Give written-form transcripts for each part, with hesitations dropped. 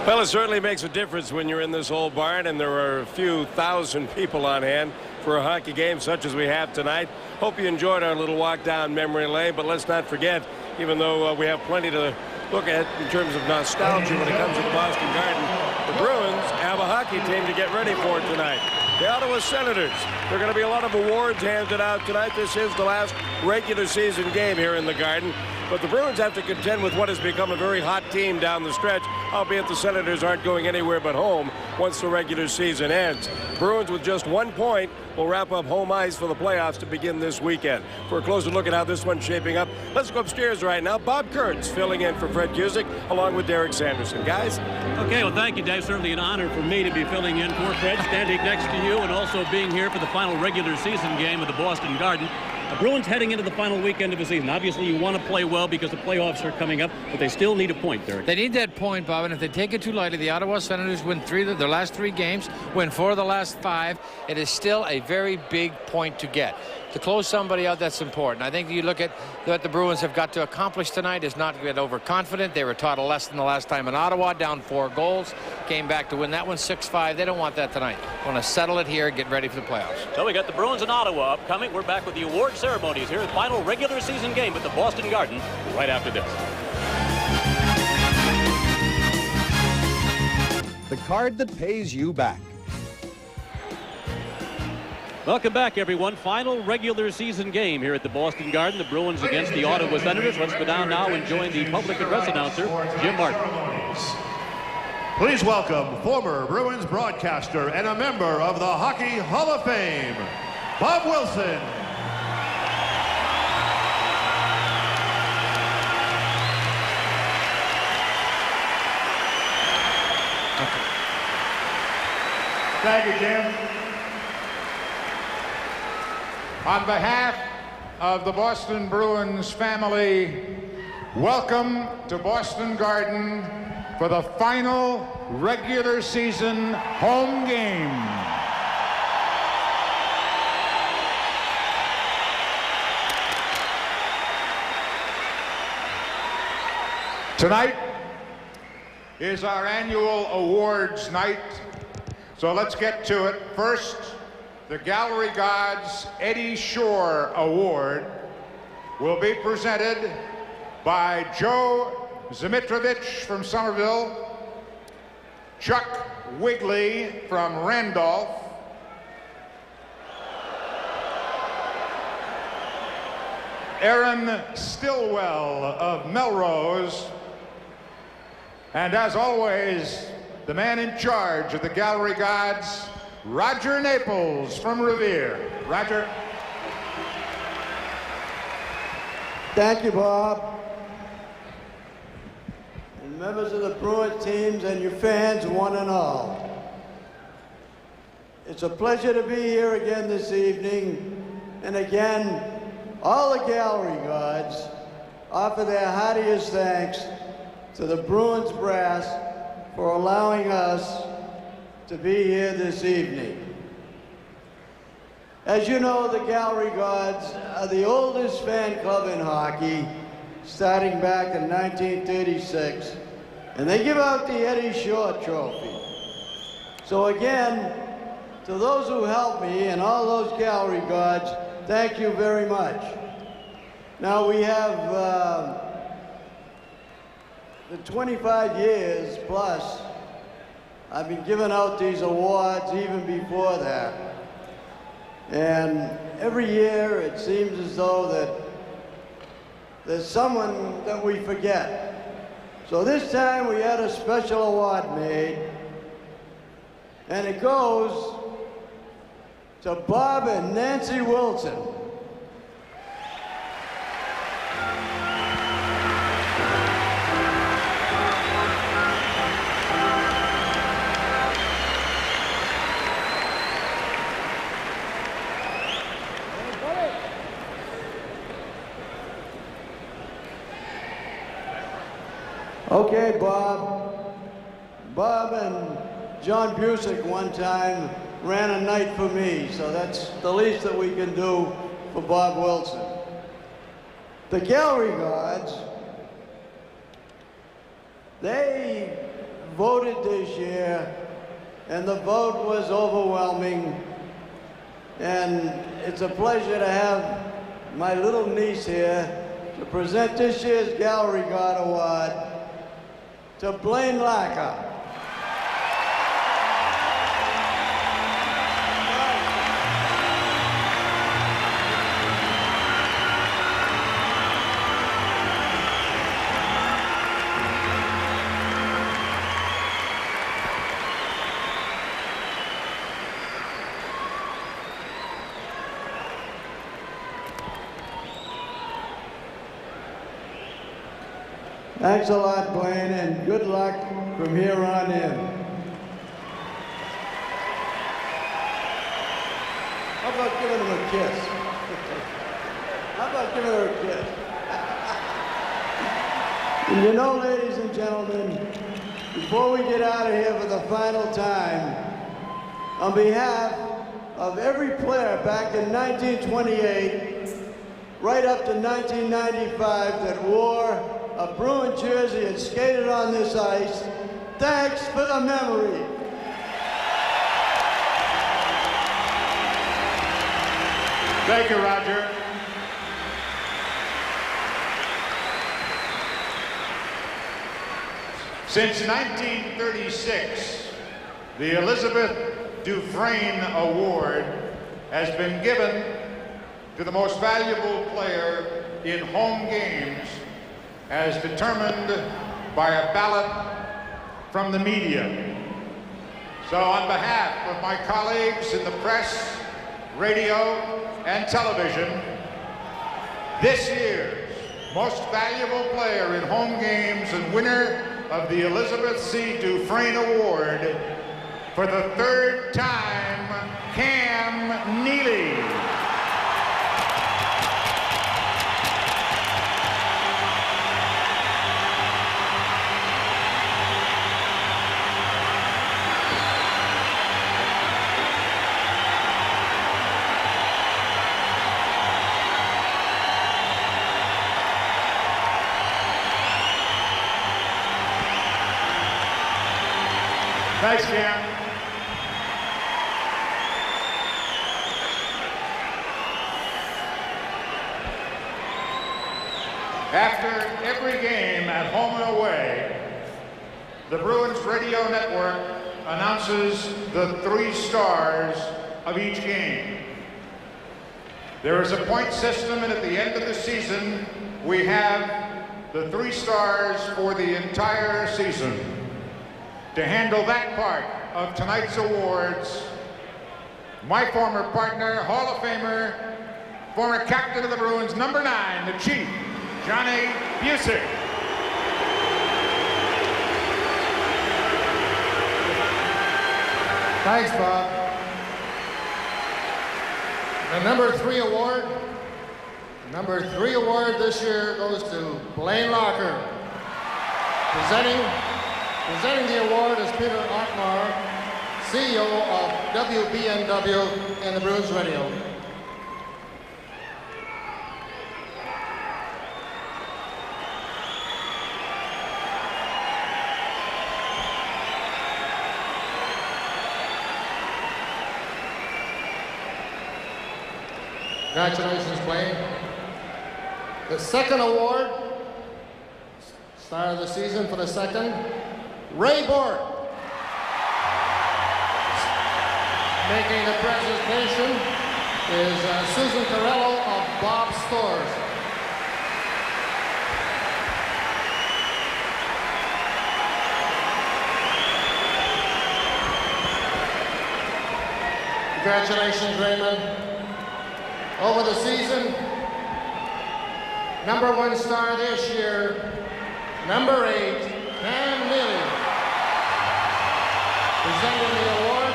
Well, it certainly makes a difference when you're in this old barn and there are a few thousand people on hand for a hockey game such as we have tonight. Hope you enjoyed our little walk down memory lane, but let's not forget, even though we have plenty to look at in terms of nostalgia when it comes to the Boston Garden, the Bruins have a hockey team to get ready for tonight. The Ottawa Senators. There are going to be a lot of awards handed out tonight. This is the last regular season game here in the Garden. But the Bruins have to contend with what has become a very hot team down the stretch, albeit the Senators aren't going anywhere but home once the regular season ends. Bruins with just 1 point will wrap up home ice for the playoffs to begin this weekend. For a closer look at how this one's shaping up, let's go upstairs right now. Bob Kurtz filling in for Fred Cusick along with Derek Sanderson. Guys? Okay, well, thank you, Dave. Certainly an honor for me to be filling in for Fred, standing next to you, and also being here for the final regular season game of the Boston Garden. The Bruins heading into the final weekend of the season. Obviously, you want to play well because the playoffs are coming up, but they still need a point, Derek. They need that point, Bob, and if they take it too lightly, the Ottawa Senators win their last 3 games, win 4 of the last 5. It is still a very big point to get. To close somebody out, that's important. I think you look at what the Bruins have got to accomplish tonight is not to get overconfident. They were taught a lesson the last time in Ottawa, down 4 goals. Came back to win that one 6-5. They don't want that tonight. Want to settle it here, get ready for the playoffs. So we got the Bruins in Ottawa upcoming. We're back with the award ceremonies here, the final regular season game at the Boston Garden right after this. The card that pays you back. Welcome back, everyone. Final regular season game here at the Boston Garden. The Bruins against the Ottawa Senators. Let's go down now and join the public address announcer, Jim Martin. Please welcome former Bruins broadcaster and a member of the Hockey Hall of Fame, Bob Wilson. Thank you, Jim. On behalf of the Boston Bruins family, welcome to Boston Garden for the final regular season home game. Tonight is our annual awards night, so let's get to it. First, the Gallery Gods Eddie Shore Award will be presented by Joe Zimitrovich from Somerville, Chuck Wigley from Randolph, Aaron Stillwell of Melrose, and as always, the man in charge of the Gallery Gods, Roger Naples from Revere. Roger. Thank you, Bob. And members of the Bruins teams and your fans, one and all. It's a pleasure to be here again this evening. And again, all the Gallery Gods offer their heartiest thanks to the Bruins brass for allowing us to be here this evening. As you know, the Gallery Gods are the oldest fan club in hockey, starting back in 1936, and they give out the Eddie Shore Trophy. So again, to those who helped me and all those Gallery Gods, thank you very much. Now we have the 25 years plus I've been giving out these awards even before that. And every year it seems as though that there's someone that we forget. So this time we had a special award made, and it goes to Bob and Nancy Wilson. Okay, Bob. Bob and John Busick one time ran a night for me, so that's the least that we can do for Bob Wilson. The Gallery Gods, they voted this year, and the vote was overwhelming. And it's a pleasure to have my little niece here to present this year's Gallery Guard Award to Blaine Lacker. Thanks a lot, Blaine, and good luck from here on in. How about giving him a kiss? How about giving her a kiss? And you know, ladies and gentlemen, before we get out of here for the final time, on behalf of every player back in 1928, right up to 1995 that wore a Bruin jersey and skated on this ice, thanks for the memory. Thank you, Roger. Since 1936, the Elizabeth Dufresne Award has been given to the most valuable player in home games as determined by a ballot from the media. So on behalf of my colleagues in the press, radio, and television, this year's most valuable player in home games and winner of the Elizabeth C. Dufresne Award for the third time, Cam Neely. Thanks, Cam. After every game at home and away, the Bruins Radio Network announces the 3 stars of each game. There is a point system, and at the end of the season, we have the 3 stars for the entire season. To handle that part of tonight's awards, my former partner, Hall of Famer, former captain of the Bruins, number 9, the Chief, Johnny Busick. Thanks, Bob. The number 3 award this year goes to Blaine Lacker. Presenting the award is Peter Otmar, CEO of WBNW and the Bruins Radio. Congratulations, Blaine. The second award, star of the season for the second, Ray Bork. Making the presentation is Susan Carello of Bob's Stores. Congratulations, Raymond. Over the season, number 1 star this year, number 8, Cam Neely. Presenting the award,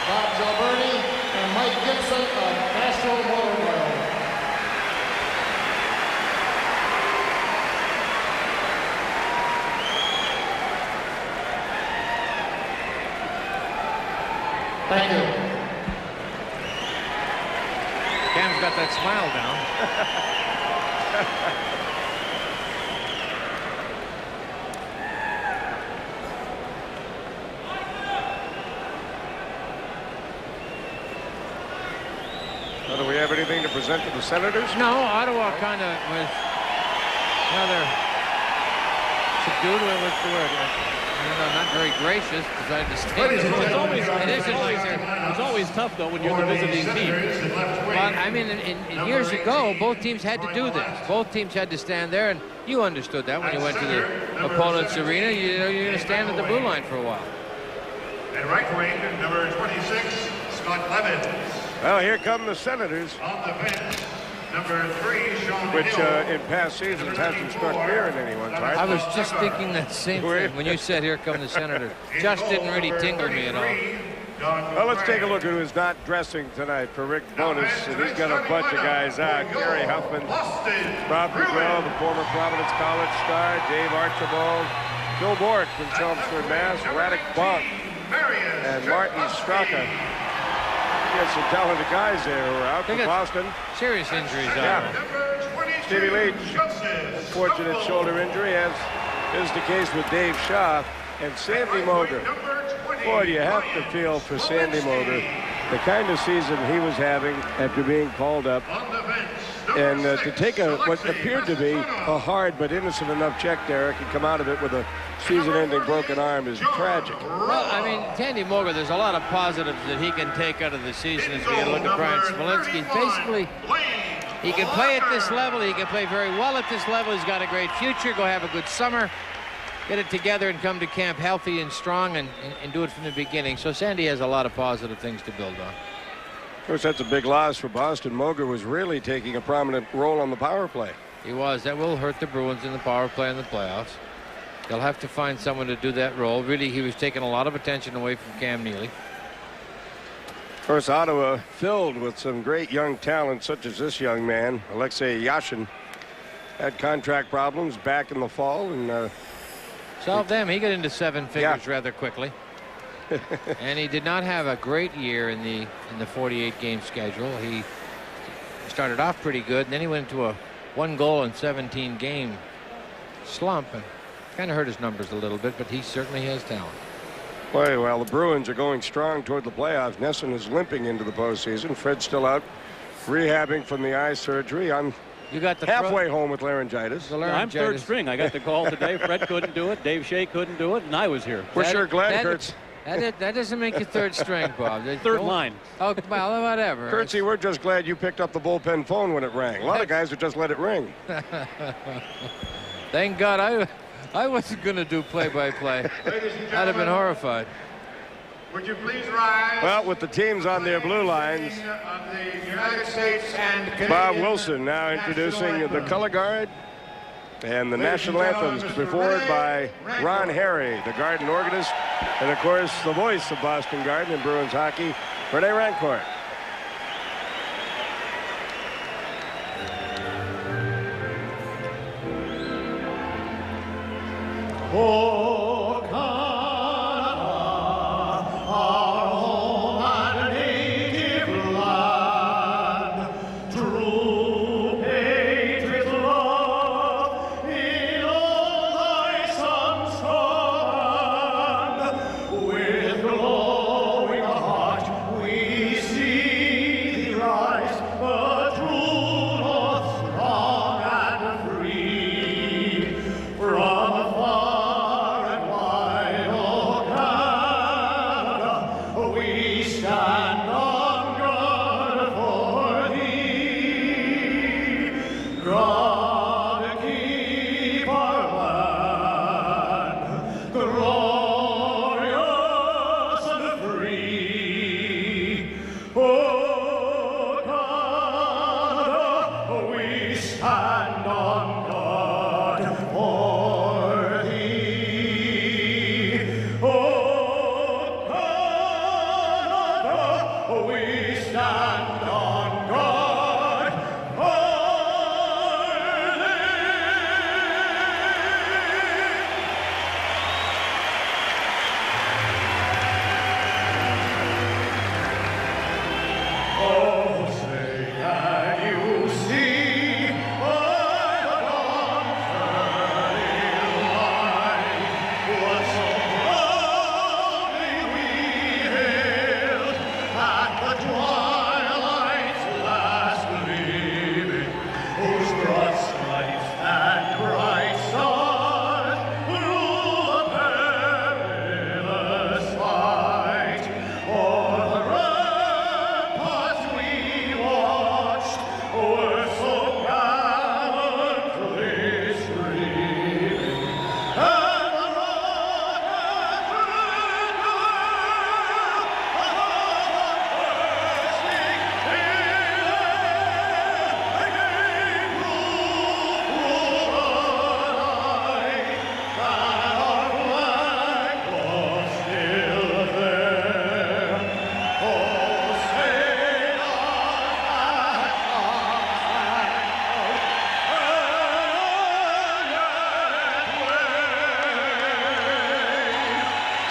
Bob Gilberti and Mike Gibson of Castro Motor Oil. Thank you. Cam's got that smile down. Well, do we have anything to present to the Senators? No, Ottawa kind of was rather subdued. What's the word? I don't know, not very gracious. Decided to stay. It's always tough, though, when you're the visiting team. But, I mean, in years ago, both teams had to do this. Both teams had to stand there, and you understood that when you went to the opponent's arena. You know, you're going to stand at the blue line for a while. And right wing, number 26, Scott Levin. Well, here come the Senators. On the bench, number 3, Sean Which Hill. in past seasons hasn't struck fear in anyone's heart. I was just thinking that same thing when you said, here come the Senators. Just didn't really tingle me at all. Well, let's take a look at who's not dressing tonight for Rick Bonus. And he's got a bunch of guys out. Gary Huffman, Bob Miguel, the former Providence College star, Dave Archibald, Bill Bork from Chelmsford, Mass, Radek Bonk, and Martin Straka. Got some talented guys there who are out for Boston. Serious injuries Yeah. out. Stevie Leach, unfortunate shoulder injury, as is the case with Dave Shaw and Sandy Moger. Boy, do you have to feel for Sandy Moger, the kind of season he was having after being called up. And to take what appeared to be a hard but innocent enough check there and come out of it with a season-ending broken arm is tragic. Well, I mean, Sandy Moger, there's a lot of positives that he can take out of the season as we look at Brian Smolinski. Basically, he can play at this level. He can play very well at this level. He's got a great future. Go have a good summer. Get it together and come to camp healthy and strong and do it from the beginning. So Sandy has a lot of positive things to build on. Of course, that's a big loss for Boston. Moger was really taking a prominent role on the power play. He was. That will hurt the Bruins in the power play in the playoffs. They'll have to find someone to do that role. Really, he was taking a lot of attention away from Cam Neely. Of course, Ottawa filled with some great young talent, such as this young man, Alexei Yashin. Had contract problems back in the fall, and solved them. He got into 7 figures rather quickly. And he did not have a great year in the 48 game schedule. He started off pretty good, and then he went into a 1 goal in 17 game slump and kind of hurt his numbers a little bit, but he certainly has talent. Boy, well, the Bruins are going strong toward the playoffs. Nesson is limping into the postseason. Fred's still out rehabbing from the eye surgery. I'm halfway home with laryngitis. I'm third string. I got the call today. Fred couldn't do it. Dave Shea couldn't do it, and I was here. We're sure glad, Kurtz. That doesn't make you third string, Bob. Third line. Oh, well, whatever. Kurtzy, we're just glad you picked up the bullpen phone when it rang. A lot of guys would just let it ring. Thank God I wasn't going to do play-by-play. I'd have been horrified. Would you please rise? Well, with the teams on their blue lines, Of the United States and Canadian Bob Wilson now introducing the color guard and the national anthems performed by Ron Harry, the Garden organist, and of course the voice of Boston Garden and Bruins hockey, Rene Rancourt. Oh, Canada, our home and native land, true patriot love, in all thy sons stand. With glowing heart we see thee rise, the true north strong and free. From afar we stand on guard for thee. God keep our land glorious and free. Oh, Canada, we stand on guard for thee. Oh, we stand on guard for thee. Oh, say can you see? Oh,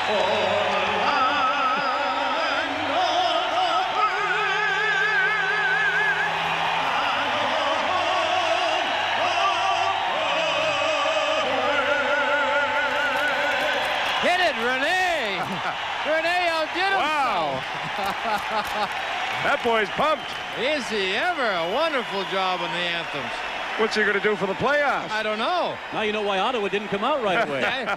Hit it, Rene! Rene outdid him. Wow. That boy's pumped. Is he ever? A wonderful job on the anthems. What's he going to do for the playoffs? I don't know. Now you know why Ottawa didn't come out right away.